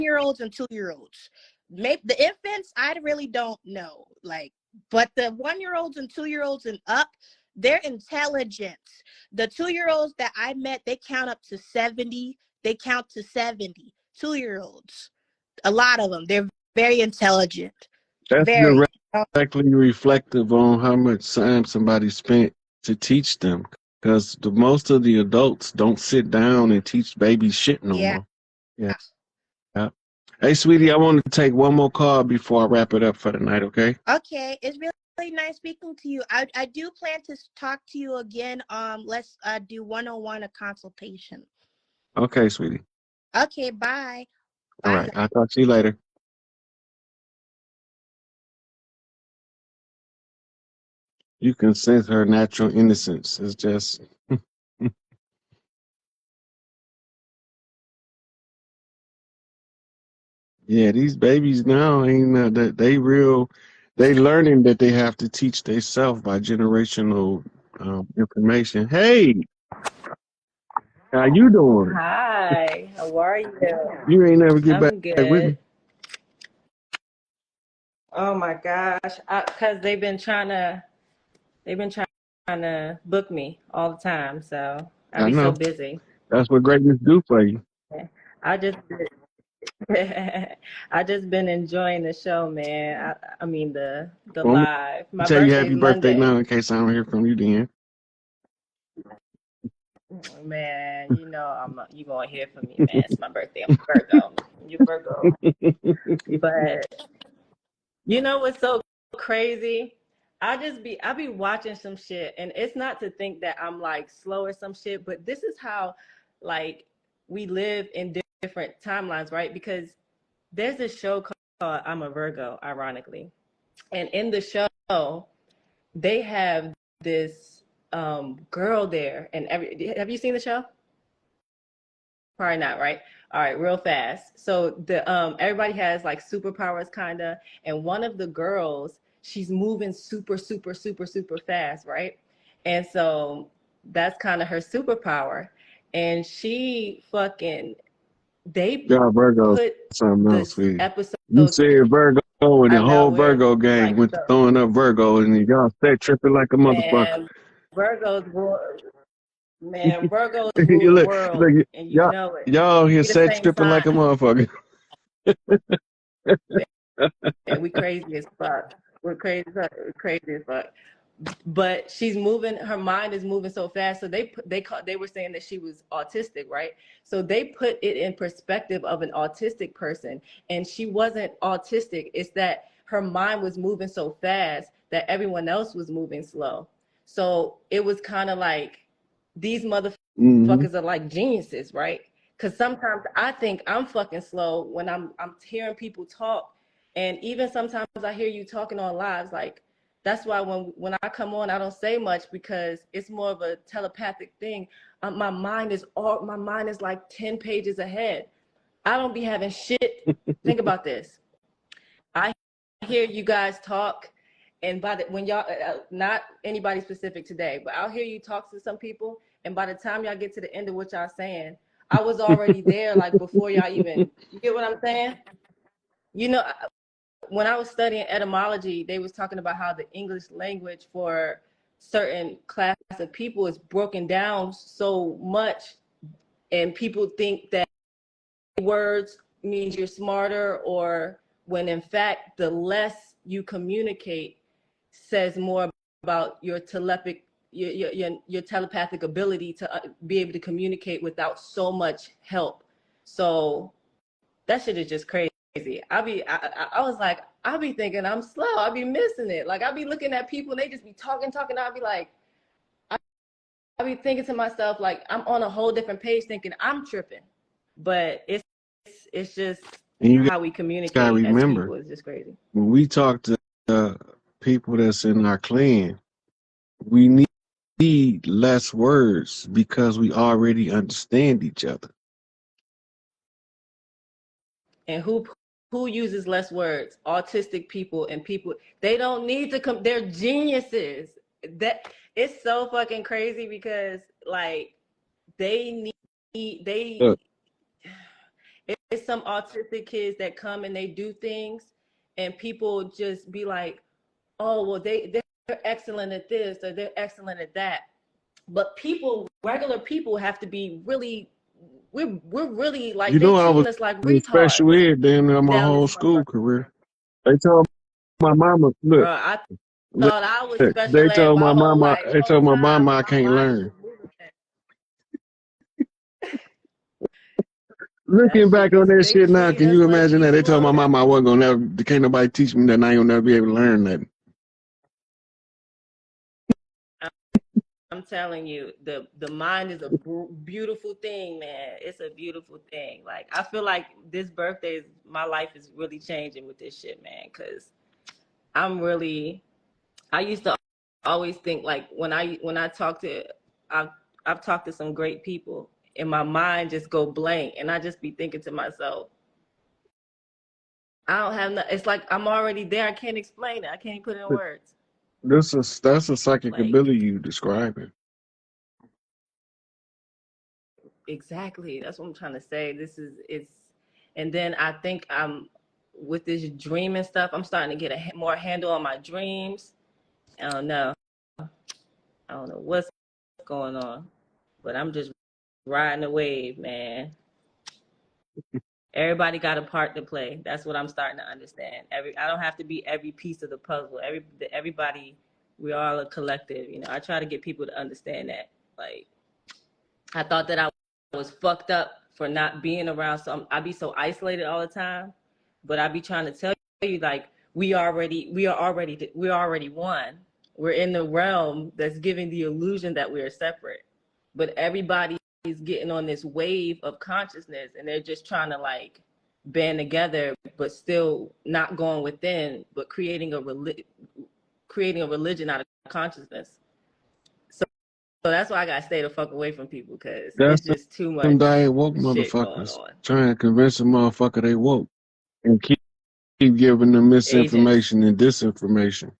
1-year-olds and 2-year-olds. Maybe the infants, I really don't know. Like, but the 1-year-olds and 2-year-olds and up, they're intelligent. The 2-year-olds that I met, they count up to 70. They count to 70. 2-year-olds, a lot of them, they're very intelligent. That's Very. directly reflective on how much time somebody spent to teach them. Because most of the adults don't sit down and teach babies shit no more. Yeah. Yeah. Hey, sweetie, I want to take one more call before I wrap it up for the night, okay? Okay. It's really nice speaking to you. I do plan to talk to you again. Let's do one-on-one a consultation. Okay, sweetie. Okay, bye. All right. I'll talk to you later. You can sense her natural innocence. It's just yeah, these babies now ain't that they learning that they have to teach themselves by generational information. Hey, how you doing? Hi, how are you? You ain't never get back I'm with me. good. Oh my gosh, because they've been trying to book me all the time, so I be so know. busy. That's what greatness do for you. I just I just been enjoying the show, man. I mean the Well, live. My tell you birthday's happy birthday Monday. now in case I don't hear from you then. Man, you know you gonna hear from me, man. It's my birthday. I'm Virgo. You Virgo. But you know what's so crazy? I be watching some shit, and it's not to think that I'm like slow or some shit, but this is how like we live in different timelines, right? Because there's this show called I'm a Virgo, ironically. And in the show, they have this girl there, and have you seen the show? Probably not, right? All right, real fast. So the everybody has like superpowers kinda, and one of the girls, she's moving super, super, super, super fast, right? And so that's kind of her superpower. And she fucking they Yeah, Virgo, put something else, this sweetie. episode. You said Virgo, and I the know whole we're Virgo gang like went to throwing up Virgo, and y'all stay tripping like a motherfucker. man, Virgos rule You the look, world, and you y'all, know it. y'all here We the sex same tripping like a sign. motherfucker. And we crazy as fuck. We're crazy as fuck. But she's moving. Her mind is moving so fast. So they were saying that she was autistic, right? So they put it in perspective of an autistic person, and she wasn't autistic. It's that her mind was moving so fast that everyone else was moving slow. So it was kind of like these motherfuckers are like geniuses, right? Because sometimes I think I'm fucking slow when I'm hearing people talk, and even sometimes I hear you talking on lives. Like that's why when I come on, I don't say much because it's more of a telepathic thing. My mind is like 10 pages ahead. I don't be having shit. Think about this. I hear you guys talk, and when y'all not anybody specific today, but I'll hear you talk to some people, and by the time y'all get to the end of what y'all saying, I was already there, like before y'all even. You get what I'm saying? You know, when I was studying etymology, they was talking about how the English language for certain class of people is broken down so much, and people think that words means you're smarter, or when in fact the less you communicate says more about your telepathic ability to be able to communicate without so much help. So that shit is just crazy. I was like, I be thinking I'm slow. I be missing it. Like I be looking at people and they just be talking. I'll be like, I be thinking to myself, like I'm on a whole different page thinking I'm tripping. But it's just how we communicate as people is just crazy. When we talk to people that's in our clan, we need less words because we already understand each other. And who uses less words? Autistic people and people. They don't need to come. They're geniuses. That it's so fucking crazy because like they need they. Look, it's some autistic kids that come and they do things, and people just be like, oh, well, they're excellent at this or they're excellent at that. But people, regular people, have to be really, we're really like, You they know, I treating was us like in special retards ed damn near my down whole this school motherfucker. career. They told my mama, look, Bro, I thought I was they special ed told my my whole mama, life. they Whole told my time, mama I my can't mind is learn. just moving fast. That Looking shit, back on that they shit now, treat can us you like imagine we that? They told my slow. mama I wasn't gonna never, can't nobody teach me that, and I ain't gonna never be able to learn that. I'm telling you, the mind is a beautiful thing, man. It's a beautiful thing. Like, I feel like this birthday is, my life is really changing with this shit, man. Cause I used to always think, like, when I talk to, I've talked to some great people, and my mind just go blank, and I just be thinking to myself, I don't have no. It's like I'm already there. I can't explain it. I can't put it in But words. that's a psychic Like, ability you describing. exactly. That's what I'm trying to say. It's, and then I think I'm, with this dreaming stuff, I'm starting to get a more handle on my dreams. I don't know. I don't know what's going on, but I'm just riding the wave, man. Everybody got a part to play. That's what I'm starting to understand. I don't have to be every piece of the puzzle. Everybody, we all a collective. You know, I try to get people to understand that. Like, I thought that I was fucked up for not being around. So I be so isolated all the time, but I be trying to tell you, like, we are already one. We're in the realm that's giving the illusion that we are separate, but everybody is getting on this wave of consciousness, and they're just trying to, like, band together, but still not going within, but creating a religion out of consciousness. So that's why I gotta stay the fuck away from people, because That's it's just too them much diet woke shit going motherfuckers on. trying to convince a motherfucker they woke and keep giving them Agents, misinformation and disinformation.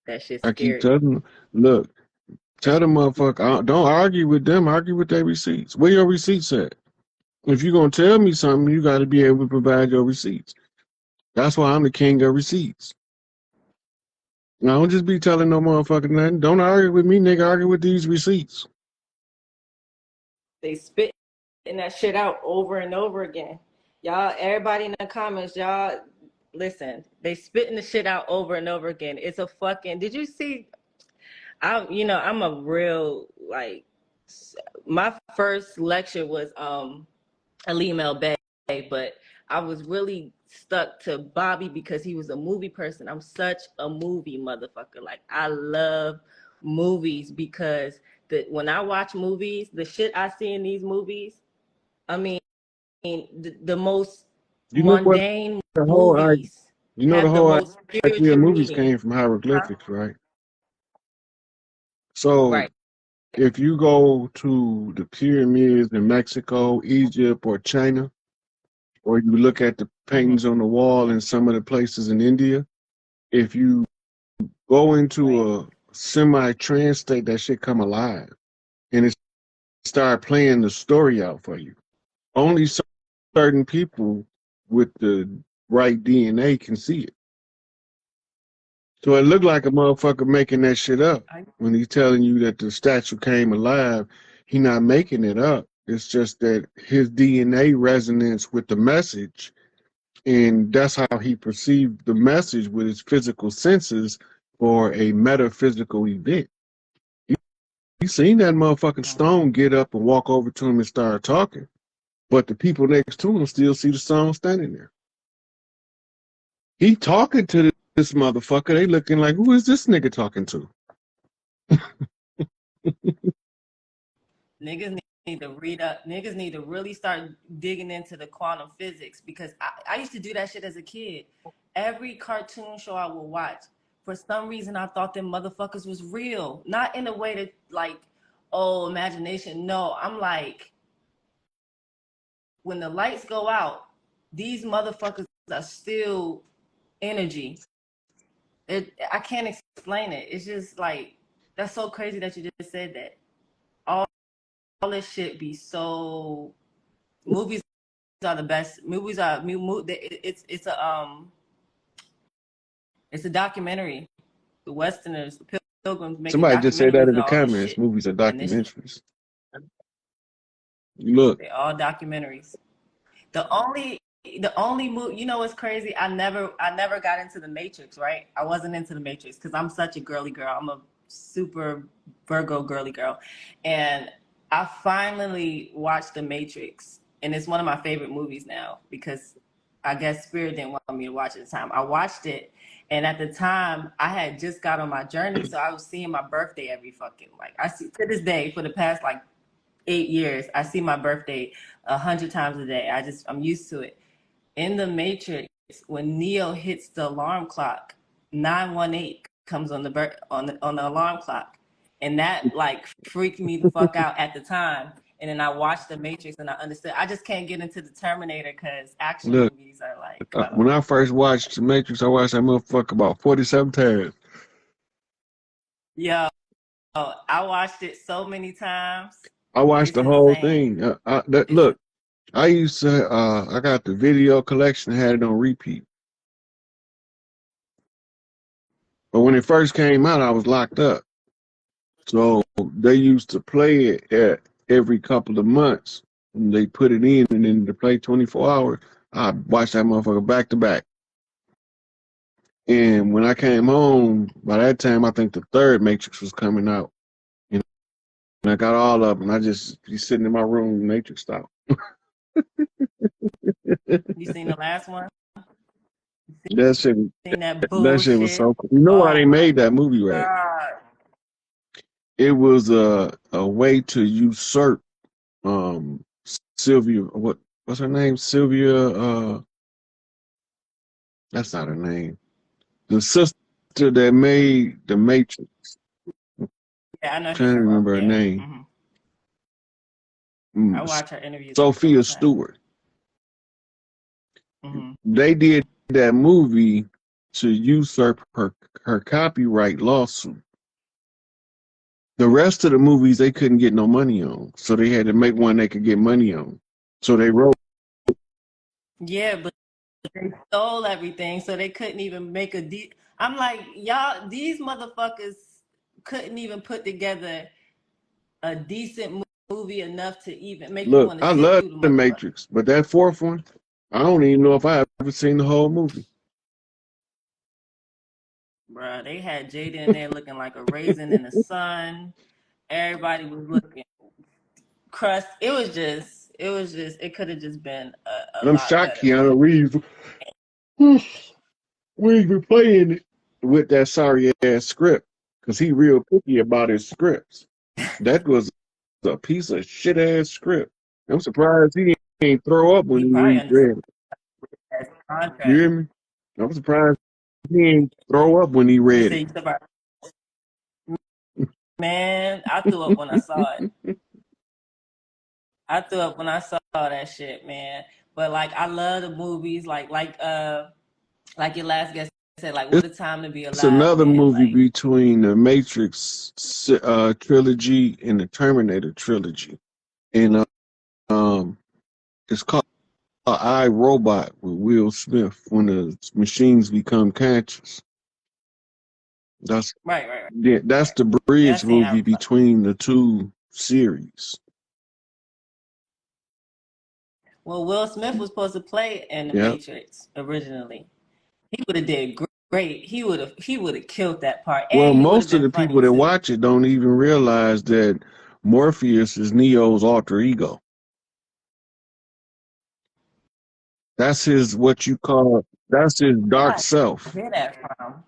that shit's I keep scary. telling them, look, That tell the motherfucker, don't argue with them, argue with their receipts. Where your receipts at? If you're gonna tell me something, you got to be able to provide your receipts. That's why I'm the king of receipts. Now, don't just be telling no motherfucker nothing. Don't argue with me, nigga. Argue with these receipts. they spit in that shit out over and over again. Y'all, everybody in the comments, y'all, listen. They spitting the shit out over and over again. It's a fucking. Did you see? I'm a real, like. My first lecture was Alimel Bay, but I was really stuck to Bobby because he was a movie person. I'm such a movie motherfucker. Like, I love movies because when I watch movies, the shit I see in these movies, I mean, the most You know what? mundane The whole movies the have the whole most idea of spiritual movies meaning. came from Huh? hieroglyphics, right? So Right. if you go to the pyramids in Mexico, Egypt, or China, or you look at the Mm-hmm. paintings on the wall in some of the places in India, if you go Right. into a semi-trance state, that shit come alive and it start playing the story out for you. Only certain people with the right DNA can see it. So it looked like a motherfucker making that shit up when he's telling you that the statue came alive. He not making it up. It's just that his DNA resonance with the message, and that's how he perceived the message with his physical senses for a metaphysical event. He seen that motherfucking stone get up and walk over to him and start talking, but the people next to him still see the stone standing there. He talking to this motherfucker. They looking like, who is this nigga talking to? Niggas need to read up. Niggas need to really start digging into the quantum physics, because I used to do that shit as a kid. Every cartoon show I would watch, for some reason, I thought them motherfuckers was real. Not in a way that, like, oh, imagination. No, I'm like, when the lights go out, these motherfuckers are still energy. I can't explain it. It's just like, that's so crazy that you just said that. All this shit be so Movies are the best. Movies are it's a documentary. The Westerners, the Pilgrims, making Somebody just said that documentaries in of the all this comments. shit. Movies are And this shit, documentaries. Look, they're all documentaries. The only movie, you know what's crazy? I never got into the Matrix, right? I wasn't into the Matrix because I'm such a girly girl. I'm a super Virgo girly girl. And I finally watched the Matrix. And it's one of my favorite movies now because I guess Spirit didn't want me to watch it at the time. I watched it, and at the time I had just got on my journey, so I was seeing my birthday every fucking, like, I see to this day for the past like 8 years, I see my birthday 100 times a day. I'm used to it. In the Matrix, when Neo hits the alarm clock, 918 comes on the alarm clock, and that like freaked me the fuck out at the time. And then I watched the Matrix and I understood. I just can't get into the Terminator because action look. movies are like, When I first watched The Matrix, I watched that motherfucker about 47 times. yo, I watched it so many times. I watched It's the whole insane. thing. Look, I used to, I got the video collection, had it on repeat. But when it first came out, I was locked up. So they used to play it at every couple of months. And they put it in, and then to play 24 hours, I watched that motherfucker back to back. And when I came home, by that time, I think the third Matrix was coming out. And I got all of them. I just be sitting in my room, Matrix style. You seen the last one? That shit, Seen that that shit was bullshit? so cool. You know why Oh they my made that movie, right? God. It was a way to usurp Sylvia. What's her name? Sylvia. That's not her name. The sister that made the Matrix. Yeah, I know I'm who you're trying to talking about. remember her Yeah. name. I watch her interviews all Sophia the time. Stewart. They did that movie to usurp her copyright lawsuit. The rest of the movies they couldn't get no money on, so they had to make one they could get money on. So they wrote. Yeah, but they stole everything, so they couldn't even make a deal. I'm like, y'all, these motherfuckers couldn't even put together a decent movie enough to even make you Look, want to I sit love through the the motherfucker. Matrix, but that fourth one, I don't even know if I ever seen the whole movie. Bruh, they had Jada in there looking like a raisin in the sun. Everybody was looking crust. It could have just been a And I'm lot shocked better. But Keanu Reeves we even playing it with that sorry ass script because he real picky about his scripts. That was a piece of shit ass script. I'm surprised he ain't throw up when he he probably understood read it. his You contract. hear me? I'm surprised he ain't throw up when he You read say it. you about, man, I threw up when I saw it. I threw up when I saw that shit, man. But like, I love the movies, like your last guest said, like, what a time to be It's alive, another man. movie Like, between the Matrix trilogy and the Terminator trilogy, and it's called I, Robot with Will Smith. When the machines become conscious. That's right. that's the Yeah, I bridge seen movie Avatar. between the two series. Well, Will Smith was supposed to play in the Yeah. Matrix originally. He would have did great. He would have killed that part, Well, and he would have most of been the funny people that too. watch it don't even realize that Morpheus is Neo's alter ego. That's his that's his dark I self. hear that from.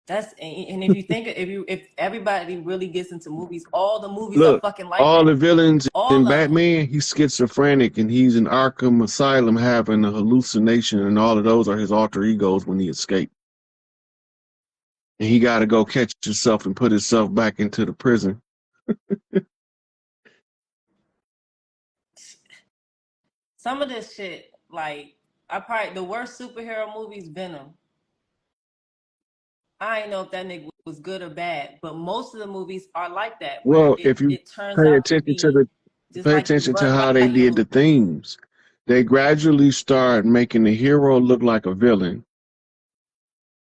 That's and if you think if everybody really gets into movies, all the movies are Look, fucking like all that. the villains in All of them. Batman, he's schizophrenic and he's in Arkham Asylum having a hallucination, and all of those are his alter egos when he escaped. And he got to go catch himself and put himself back into the prison. Some of this shit, like, the worst superhero movies, Venom. I ain't know if that nigga was good or bad, but most of the movies are like that, where Well, if you it turns pay out to attention to be the just pay like you attention to how they like did the themes, they gradually start making the hero look like a villain,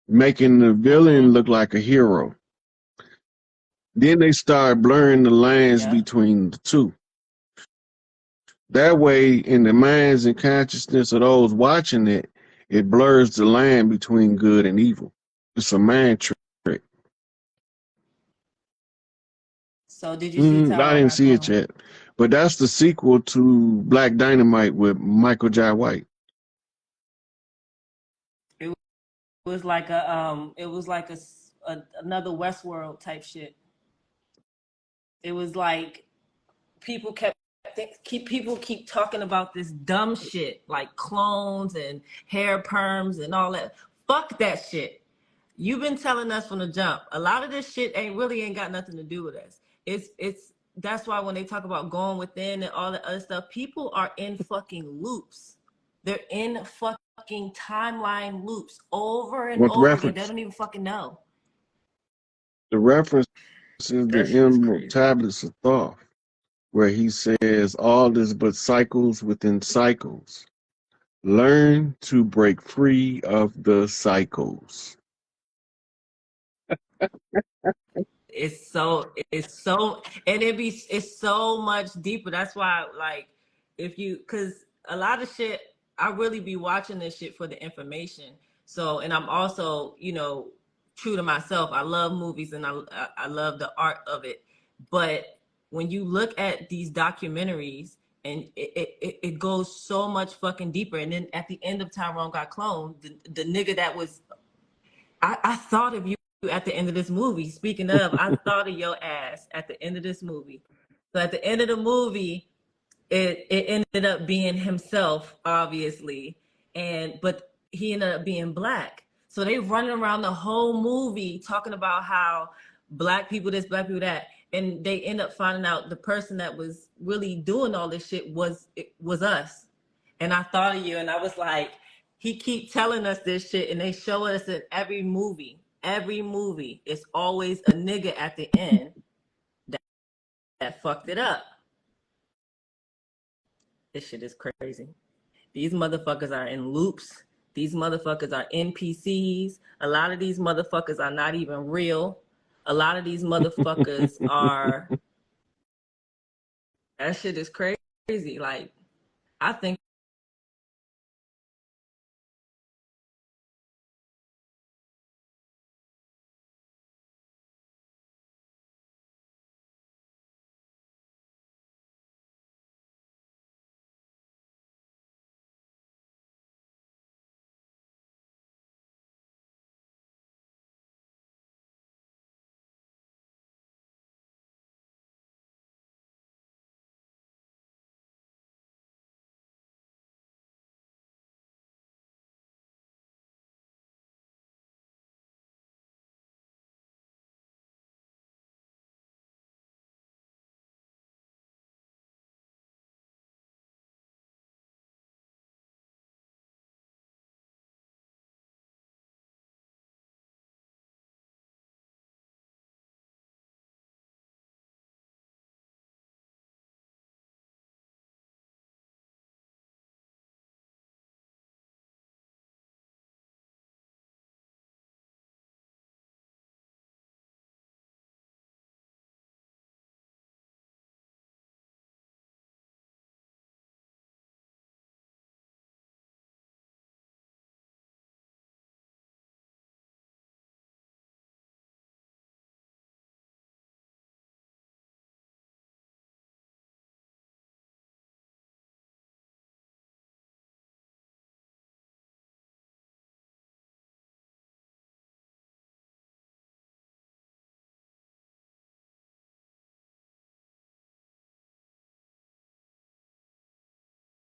making the villain look like a hero. Then they start blurring the lines between the two. That way, in the minds and consciousness of those watching it, it blurs the line between good and evil. It's a mind trick. So did you see I Tyrone didn't Got see it Clone? yet, but that's the sequel to Black Dynamite with Michael Jai White. It was like another Westworld type shit. It was like people keep talking about this dumb shit like clones and hair perms and all that. Fuck that shit. You've been telling us from the jump. A lot of this shit ain't got nothing to do with us. It's that's why when they talk about going within and all that other stuff, people are in fucking loops. They're in fucking timeline loops over and With over again. They reference, don't even fucking know. the reference is the That shit is Emerald crazy. Tablets of Thoth, where he says, all is but cycles within cycles. Learn to break free of the cycles. It's so and it's so much deeper. That's why, like, because a lot of shit, I really be watching this shit for the information. So, and I'm also, true to myself. I love movies and I love the art of it. But when you look at these documentaries, and it goes so much fucking deeper. And then at the end of Tyrone Got Cloned, the nigga that was, I thought of you at the end of this movie. Speaking of, I thought of your ass at the end of this movie. So at the end of the movie, it ended up being himself, obviously, but he ended up being black. So they running around the whole movie talking about how black people this, black people that, and they end up finding out the person that was really doing all this shit was us. And I thought of you, and I was like, he keep telling us this shit, and they show us in every movie. Every movie, it's always a nigga at the end that fucked it up. This shit is crazy. These motherfuckers are in loops. These motherfuckers are NPCs. A lot of these motherfuckers are not even real. A lot of these motherfuckers are. That shit is crazy. Like, I think